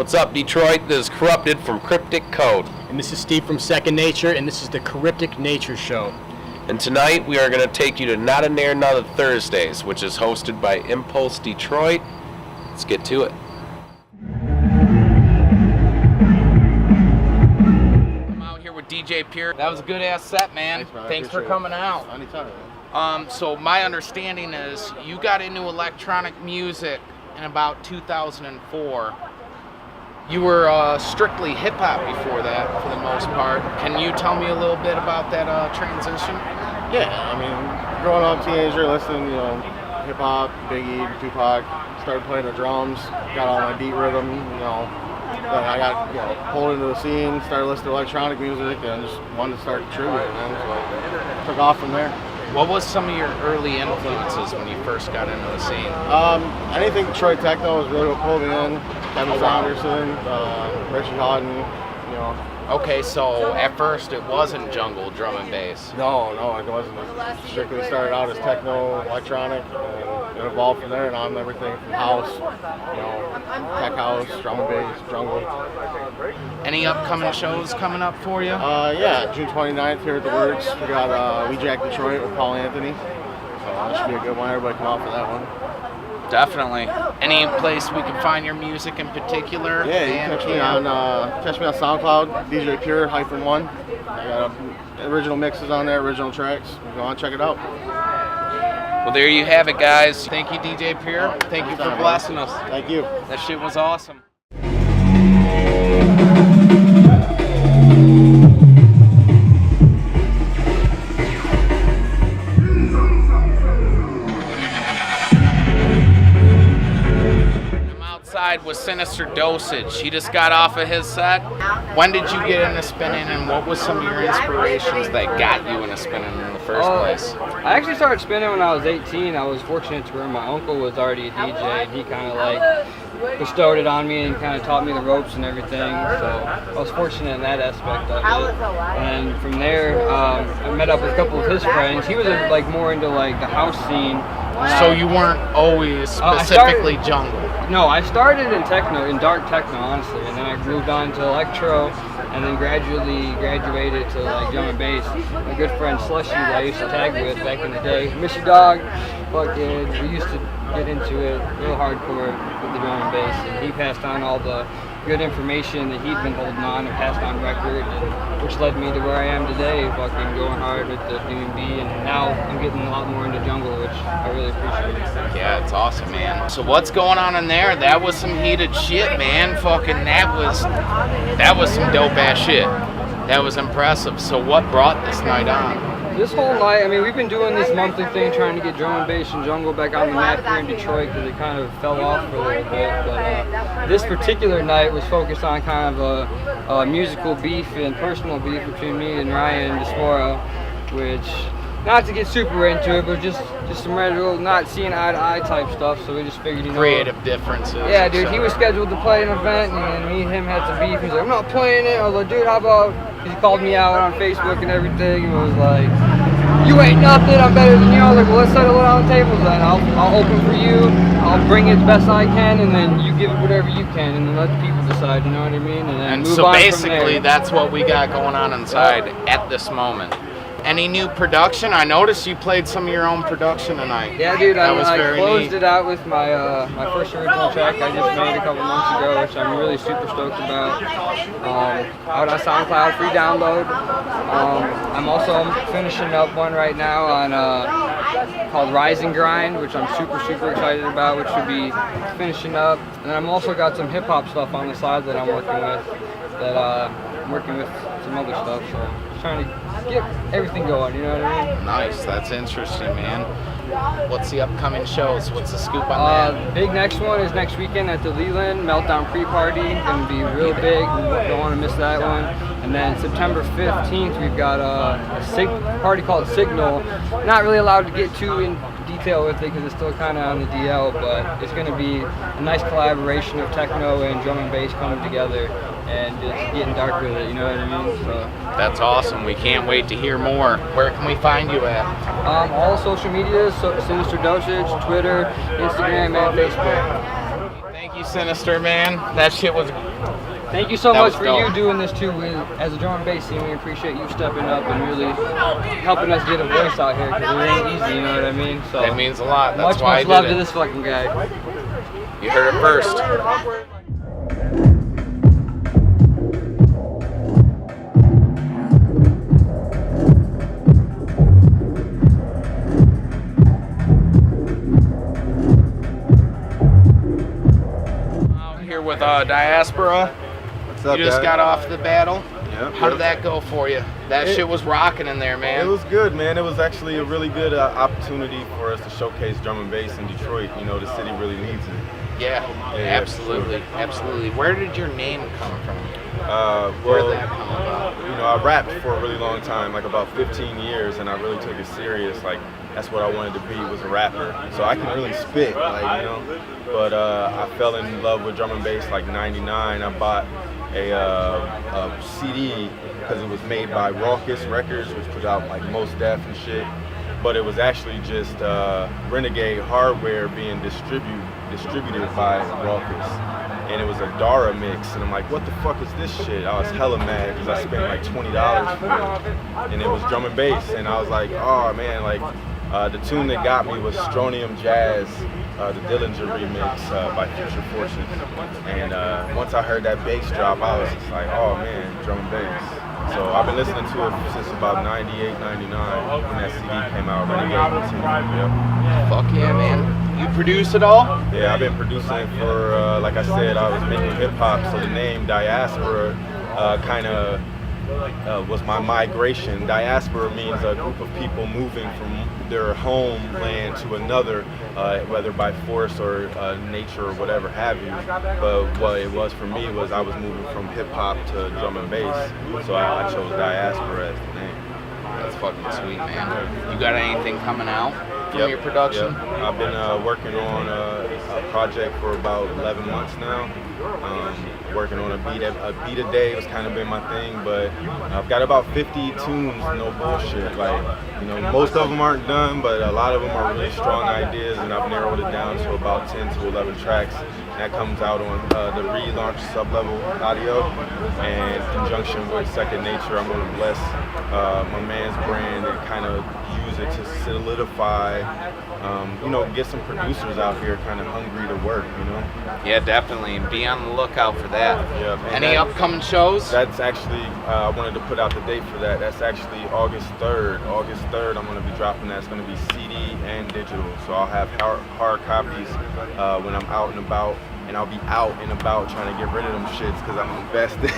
What's up, Detroit? This is Corrupted from Kryptic Code. And this is Steve from Second Nature, and this is the Kryptic Nature Show. And tonight we are going to take you to Not a Nair, Not a Thursdays, which is hosted by Impulse Detroit. Let's get to it. I'm out here with DJ Pierre. That was a good ass set, man. Thanks for coming out. Anytime. So my understanding is you got into electronic music in about 2004. You were strictly hip hop before that, for the most part. Can you tell me a little bit about that transition? Yeah, I mean, growing up, teenager, listening, hip hop, Biggie, Tupac. Started playing the drums, got all my beat rhythm, Then I got, pulled into the scene, started listening to electronic music, and just wanted to start contributing, So took off from there. What was some of your early influences when you first got into the scene? Anything Detroit techno was really what pulled me in. Kevin Saunderson, Richie Hawden, Okay, so at first it wasn't jungle drum and bass. No, it wasn't. It strictly started out as techno, electronic, and it evolved from there, and on everything from house, tech house, drum and bass, jungle. Any upcoming shows coming up for you? Yeah, June 29th here at the Works. We got We Jack Detroit with Paul Anthony. So that should be a good one. Everybody come out for that one. Definitely. Any place we can find your music in particular? Yeah, you can catch me on SoundCloud, DJ Pure -1. I got original mixes on there, original tracks. Go on, check it out. Well, there you have it, guys. Thank you, DJ Pure. Thank you for blessing us. Thank you. That shit was awesome. With Sinister Dosage. He just got off of his set. When did you get into spinning, and what was some of your inspirations that got you into spinning in the first place? I actually started spinning when I was 18. I was fortunate to where my uncle was already a DJ, and he kind of bestowed it on me and kind of taught me the ropes and everything. So I was fortunate in that aspect of it. And from there, I met up with a couple of his friends. He was more into the house scene. So you weren't always specifically jungle? No, I started in techno, in dark techno, honestly, and then I moved on to electro, and then gradually graduated to drum and bass. My good friend Slushy, that I used to tag with back in the day, miss you dog, we used to get into it real hardcore with the drum and bass, and he passed on all the good information that he'd been holding on and passed on record, which led me to where I am today, going hard with the D&B, and now I'm getting a lot more into jungle, which I really appreciate. Yeah, it's awesome, man. So what's going on in there? That was some heated shit, man. That was some dope ass shit. That was impressive. So what brought this night on? This whole night, we've been doing this monthly thing trying to get drum and bass and jungle back on the map here in Detroit because it kind of fell off for a little bit. But this particular night was focused on kind of a musical beef and personal beef between me and Ryan Desmora, which, not to get super into it, but just some regular not seeing eye to eye type stuff. So we just figured, creative differences. Yeah, dude, he was scheduled to play an event, and me and him had some beef. He's like, I'm not playing it. I was like, dude, how about? He called me out on Facebook and everything, and was like, you ain't nothing, I'm better than you. I was like, well, let's settle it on the table then. I'll open for you, I'll bring it as best I can, and then you give it whatever you can, and then let the people decide, you know what I mean? And then move so on basically, from there. That's what we got going on inside at this moment. Any new production? I noticed you played some of your own production tonight. Yeah, dude, I closed neat. it out with my my first original track I just made a couple months ago, which I'm really super stoked about. Out on SoundCloud, free download. I'm also finishing up one right now on called Rise and Grind, which I'm super excited about, which should be finishing up. And I'm also got some hip hop stuff on the side that I'm working with some other stuff. So I'm trying to get everything going, you know what I mean? Nice, that's interesting, man. What's the upcoming shows? What's the scoop on that? Big next one is next weekend at the Leland Meltdown Pre-Party. Gonna be real big. Don't want to miss that one. And then September 15th, we've got a party called Signal. Not really allowed to get too in detail with it because it's still kind of on the DL, but it's going to be a nice collaboration of techno and drum and bass coming together and just getting dark with it, you know what I mean? So that's awesome. We can't wait to hear more. Where can we find you at? All social media, Sinister Dosage, Twitter, Instagram, and Facebook. Thank you. you, Sinister, man. That shit was. Thank you so That much was for dope. you doing this too. As a drum and bass team, we appreciate you stepping up and really helping us get a voice out here because it ain't easy, you know what I mean? So That means a lot. That's much, why much love I to did it. this fucking guy. You heard it first. I'm here with Diaspora. What's up, You just guys? got off the battle. Yep, How did yep. that go for you? That shit was rocking in there, man. It was good, man. It was actually a really good opportunity for us to showcase drum and bass in Detroit. You know, the city really needs it. Yeah, Yeah, absolutely, absolutely. Where did your name come from? Where Well, did that come about? you know, I rapped for a really long time, like about 15 years, and I really took it serious. Like, that's what I wanted to be, was a rapper. So I can really spit, like, you know. But I fell in love with drum and bass like '99. I bought a CD because it was made by Raucous Records, which put out like Mos Def and shit. But it was actually just Renegade hardware being distributed by Raucous. And it was a Dara mix, and I'm like, what the fuck is this shit? I was hella mad because I spent like $20 for it, and it was drum and bass, and I was like, oh man, like the tune that got me was Strontium Jazz, the Dillinger remix by Future Forces, and once I heard that bass drop, I was just like, oh man, drum and bass. So I've been listening to it since about '98, '99 when that CD came out. Renegade Continuum, yeah. Fuck yeah, man. You produce it all? Yeah, I've been producing for, like I said, I was making hip hop, so the name Diaspora kind of was my migration. Diaspora means a group of people moving from their homeland to another, whether by force or nature or whatever have you. But what it was for me was I was moving from hip hop to drum and bass, so I chose Diaspora as the name. That's fucking sweet, man. You got anything coming out from your production? Yep. I've been working on a project for about 11 months now. Working on a beat a day has kind of been my thing, but I've got about 50 tunes, no bullshit. Like, you know, most of them aren't done, but a lot of them are really strong ideas, and I've narrowed it down to about 10 to 11 tracks. That comes out on the relaunch Sublevel Audio, and in conjunction with Second Nature, I'm going to bless my man's brand and kind of use it to solidify, you know, get some producers out here kind of hungry to work, you know? Yeah, definitely. And be on the lookout for that. Yeah, man, Any upcoming shows? That's actually, I wanted to put out the date for that. That's actually August 3rd. August 3rd, I'm going to be dropping that. It's going to be CD and digital. So I'll have hard copies when I'm out and about. And I'll be out and about trying to get rid of them shits because I'm invested.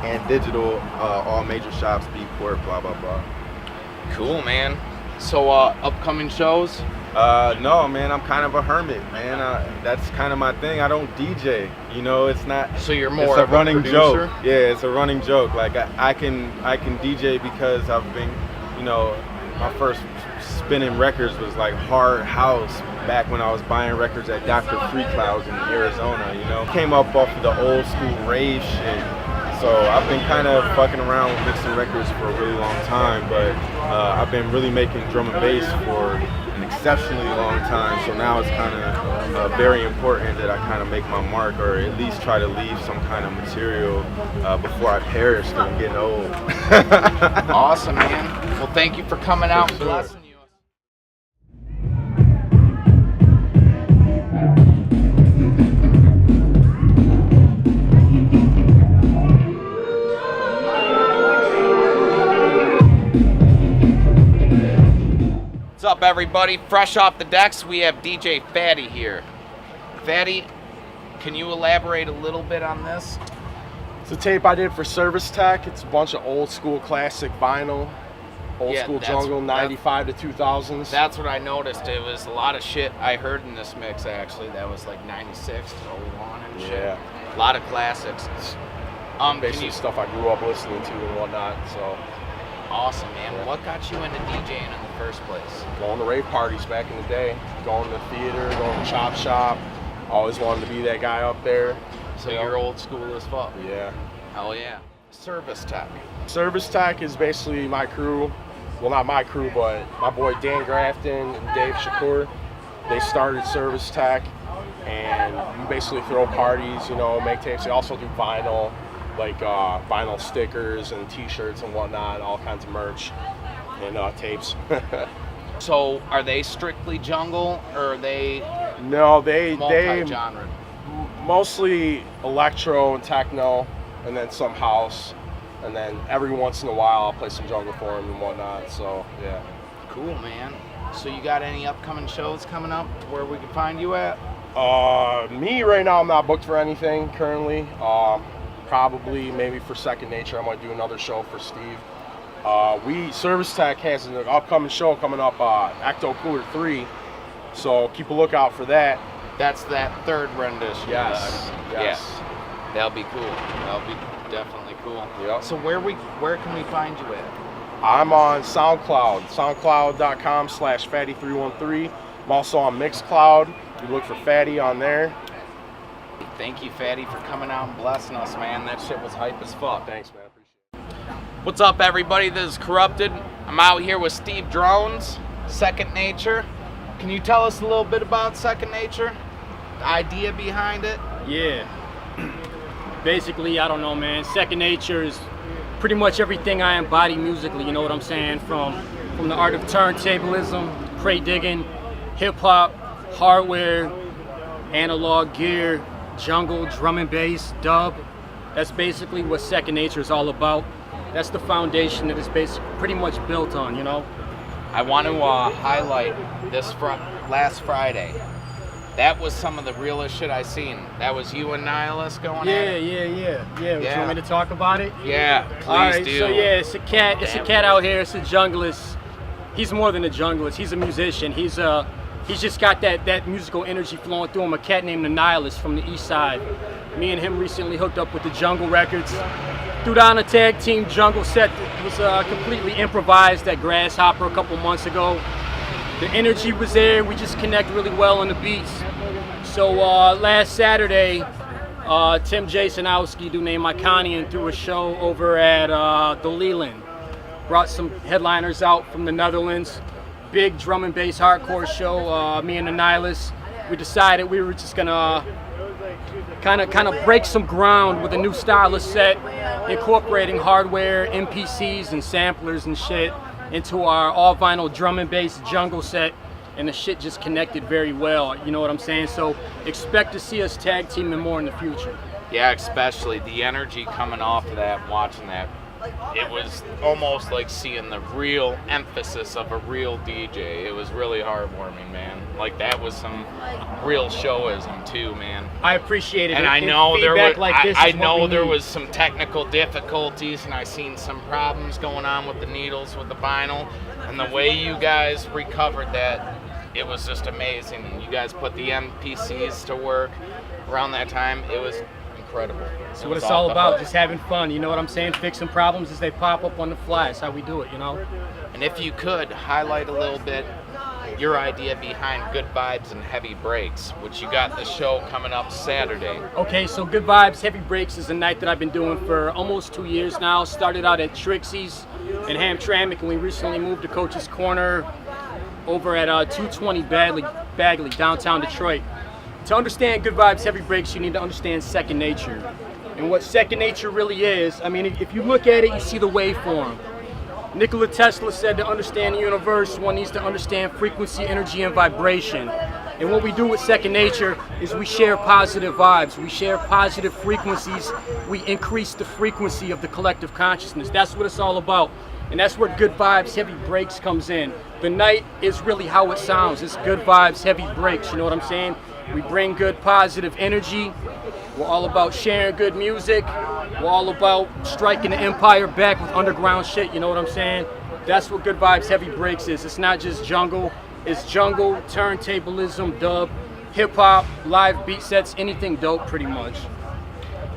And digital, all major shops, Beatport, blah, blah, blah. Cool, man. So, upcoming shows? No, man, I'm kind of a hermit, man. That's kind of my thing. I don't DJ, you know. It's not. So you're more it's a of a running producer? joke. Yeah, it's a running joke. Like I can DJ because I've been, you know, my first spinning records was like hard house back when I was buying records at Dr. Freeclouds in Arizona. You know, came up off of the old school rave shit. So I've been kind of fucking around with mixing records for a really long time, but I've been really making drum and bass for an exceptionally long time. So now it's kind of very important that I kind of make my mark, or at least try to leave some kind of material before I perish, because I'm getting old. Awesome, man. Well, thank you for coming out and sure. blessing you. What's up, everybody? Fresh off the decks, we have DJ Fatty here. Fatty, can you elaborate a little bit on this? It's a tape I did for Service Tech. It's a bunch of old school classic vinyl, old Yeah, school that's- jungle, 95 to 2000s. That's what I noticed. It was a lot of shit I heard in this mix, actually. That was like 96 to 01 and shit. Yeah. A lot of classics. Can Basically you, stuff I grew up listening to and whatnot. So awesome, man. What got you into DJing in the first place? going to rave parties back in the day, going to theater, going to Chop Shop. Always wanted to be that guy up there. So Yeah. you're old school as fuck. Yeah. Hell yeah. Service Tech. Service Tech is basically my crew. Well, not my crew, but my boy Dan Grafton and Dave Shakur. They started Service Tech, and we basically throw parties, you know, make tapes. We also do vinyl, like vinyl stickers and T-shirts and whatnot, all kinds of merch and tapes. So are they strictly jungle, or are they No, they multi-genre? mostly electro and techno, and then some house, and then every once in a while I'll play some jungle for them and whatnot. So yeah. Cool, man. So you got any upcoming shows coming up where we can find you at? Me right now, I'm not booked for anything currently. Probably maybe for Second Nature, I might do another show for Steve. Service Tech has an upcoming show coming up, Ecto Cooler 3. So keep a lookout for that. That's that third rendition. Yes. Yeah. That'll be cool. That'll be definitely cool. Yep. So where can we find you at? I'm on SoundCloud, soundcloud.com/Fatty313. I'm also on Mixcloud. You look for Fatty on there. Thank you, Fatty, for coming out and blessing us, man. That shit was hype as fuck. Thanks, man. Appreciate it. What's up, everybody? This is Corrupted. I'm out here with Steve Drones, Second Nature. Can you tell us a little bit about Second Nature? The idea behind it? Yeah. Basically, I don't know, man. Second Nature is pretty much everything I embody musically, you know what I'm saying? From the art of turntablism, crate digging, hip hop, hardware, analog gear, jungle, drum and bass, dub. That's basically what Second Nature is all about. That's the foundation that it's pretty much built on, you know? I want to highlight this last Friday. That was some of the realest shit I seen. That was you and Nihilist going at it? Yeah. Would you want me to talk about it? Yeah, please All right, do. so yeah, it's a cat. It's a cat out here. It's a junglist. He's more than a junglist. He's a musician. He's just got that musical energy flowing through him. A cat named the Nihilist from the East Side. Me and him recently hooked up with the Jungle Records. Threw down a tag team jungle set that was completely improvised at Grasshopper a couple months ago. The energy was there. We just connect really well on the beats. So last Saturday, Tim Jasonowski, do name Iconian, threw a show over at the Leland. Brought some headliners out from the Netherlands. Big drum and bass hardcore show. Me and the Nihilist, we decided we were just gonna kind of break some ground with a new stylus set, incorporating hardware, MPCs, and samplers and shit into our all vinyl drum and bass jungle set, and the shit just connected very well, you know what I'm saying? So expect to see us tag teaming more in the future. Yeah, especially the energy coming off of that, watching that. It was almost like seeing the real emphasis of a real DJ. It was really heartwarming, man. Like that was some real showism too, man. I appreciate it. And I know there was, like this I is what know we there need. was some technical difficulties, and I seen some problems going on with the needles with the vinyl, and the way you guys recovered that, it was just amazing. You guys put the MPCs to work around that time. It was incredible. That's what it's all about, just having fun, you know what I'm saying? Fixing problems as they pop up on the fly. That's how we do it, you know? And if you could highlight a little bit your idea behind Good Vibes and Heavy Breaks, which you got the show coming up Saturday. Okay, so Good Vibes, Heavy Breaks is a night that I've been doing for almost 2 years now. Started out at Trixie's in Hamtramck, and we recently moved to Coach's Corner over at 220 Bagley, downtown Detroit. To understand Good Vibes, Heavy Breaks, you need to understand Second Nature. And what Second Nature really is, I mean, if you look at it, you see the waveform. Nikola Tesla said to understand the universe, one needs to understand frequency, energy, and vibration. And what we do with Second Nature is we share positive vibes. We share positive frequencies. We increase the frequency of the collective consciousness. That's what it's all about. And that's where Good Vibes, Heavy Breaks comes in. The night is really how it sounds. It's Good Vibes, Heavy Breaks, you know what I'm saying? We bring good positive energy. We're all about sharing good music. We're all about striking the empire back with underground shit, you know what I'm saying? That's what Good Vibes Heavy Breaks is. It's not just jungle. It's jungle, turntablism, dub, hip hop, live beat sets, anything dope pretty much.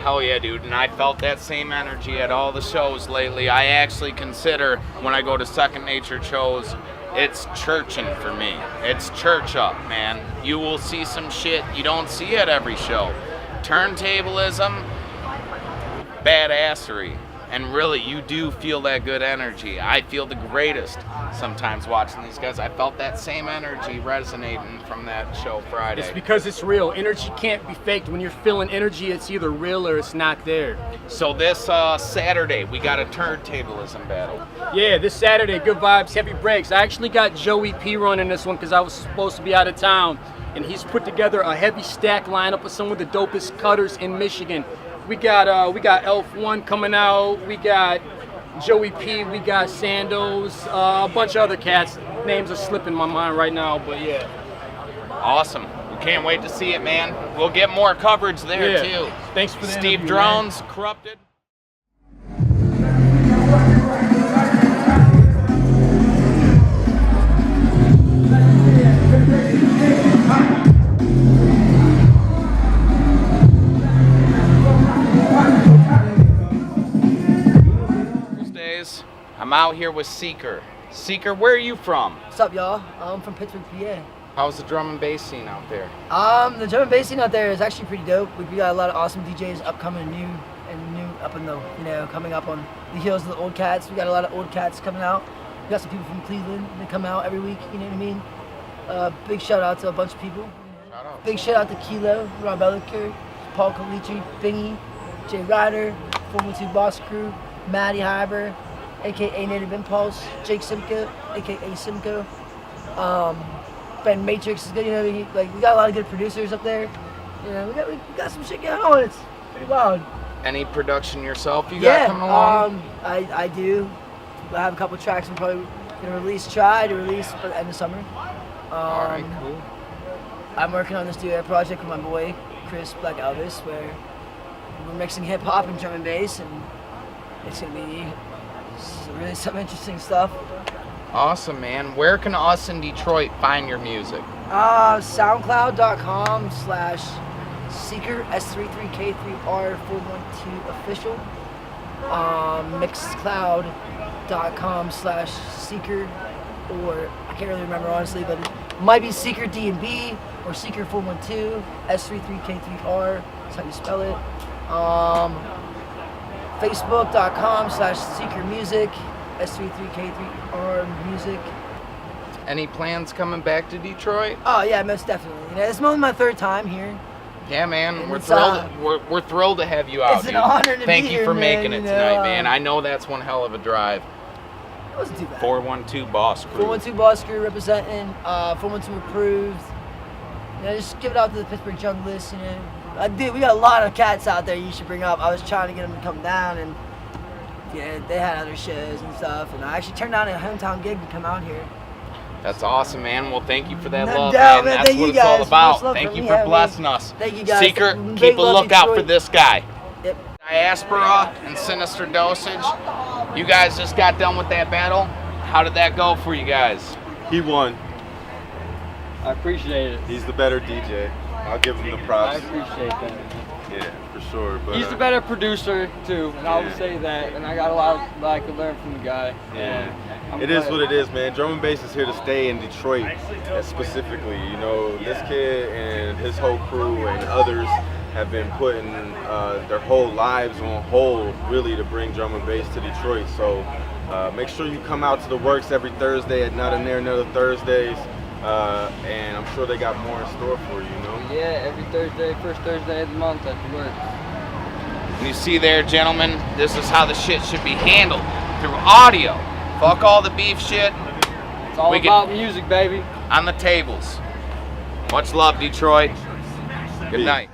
Hell yeah, dude. And I felt that same energy at all the shows lately. I actually consider when I go to Second Nature shows, it's churching for me. It's church up, man. You will see some shit you don't see at every show. Turntablism, badassery. And really, you do feel that good energy. I feel the greatest sometimes watching these guys. I felt that same energy resonating from that show Friday. It's because it's real. Energy can't be faked. When you're feeling energy, it's either real or it's not there. So this Saturday, we got a turntablism battle. Yeah, this Saturday, Good Vibes, Heavy Breaks. I actually got Joey P running this one because I was supposed to be out of town. And he's put together a heavy stack lineup of some of the dopest cutters in Michigan. We got Elf One coming out. We got Joey P. We got Sandos. A bunch of other cats. Names are slipping my mind right now, but yeah. Awesome. We can't wait to see it, man. We'll get more coverage there too. Thanks for the Steve interview, Drones, man. Corrupted. I'm out here with Seeker. Seeker, where are you from? What's up, y'all? I'm from Pittsburgh, PA. How's the drum and bass scene out there? The drum and bass scene out there is actually pretty dope. We got a lot of awesome DJs upcoming, new up in the, coming up on the heels of the old cats. We got a lot of old cats coming out. We got some people from Cleveland. They come out every week. You know what I mean? Big shout out to a bunch of people. Shout out. Big shout out to Kilo, Rob Elliker, Paul Calici, Bingy, Jay Ryder, 412 Boss Crew, Maddie Hyber, aka Native Impulse, Jake Simcoe, aka Simcoe. Ben Matrix is good, we got a lot of good producers up there. We got some shit going on. It's pretty wild. Any production yourself you got coming along? I do. I have a couple tracks I'm probably gonna try to release by the end of summer. All right, cool. I'm working on this duet project with my boy Chris Black Elvis, where we're mixing hip hop and drum and bass, and it's gonna be really some interesting stuff. Awesome, man. Where can us in Detroit find your music? SoundCloud.com/Seeker S33K3R412 official. Mixcloud.com/Seeker, or I can't really remember honestly, but it might be Seeker D&B or Seeker 412 S33K3R. That's how you spell it. Facebook.com/Seeker Music S33K3R Music. Any plans coming back to Detroit? Oh yeah, most definitely. It's only my third time here. Yeah, man, And we're it's, thrilled. We're thrilled to have you out. It's an dude. honor to Thank be you here, for man, making it you know, tonight, man. I know that's one hell of a drive. It wasn't too bad. 412 Boss Crew. 412 Boss Crew representing. 412 approved. Just give it out to the Pittsburgh Junglists. We got a lot of cats out there you should bring up. I was trying to get them to come down, and they had other shows and stuff. And I actually turned down a hometown gig to come out here. That's awesome, man. Well, thank you for that No love, doubt, man. man. That's Thank what you it's all guys. about. Much love Thank for you me, for having me. blessing us. Thank you guys. Seeker, Big keep a love, lookout for Detroit. this guy. Yep. Diaspora and Sinister Dosage. You guys just got done with that battle. How did that go for you guys? He won. I appreciate it. He's the better DJ. I'll give him the I props. appreciate that. Yeah, for sure. But He's the better producer too, and I would Yeah. say that. And I got a lot that I could learn from the guy. And I'm It is glad. what it is, man. Drum and bass is here to stay in Detroit, specifically. This kid and his whole crew and others have been putting their whole lives on hold, really, to bring drum and bass to Detroit. So make sure you come out to the Works every Thursday at Not in There Another Thursdays, and I'm sure they got more in store for you. Yeah, every Thursday, first Thursday of the month at the work. And you see there, gentlemen, this is how the shit should be handled, through audio. Fuck all the beef shit. It's all We can- about music, baby. On the tables. Much love, Detroit. Good night.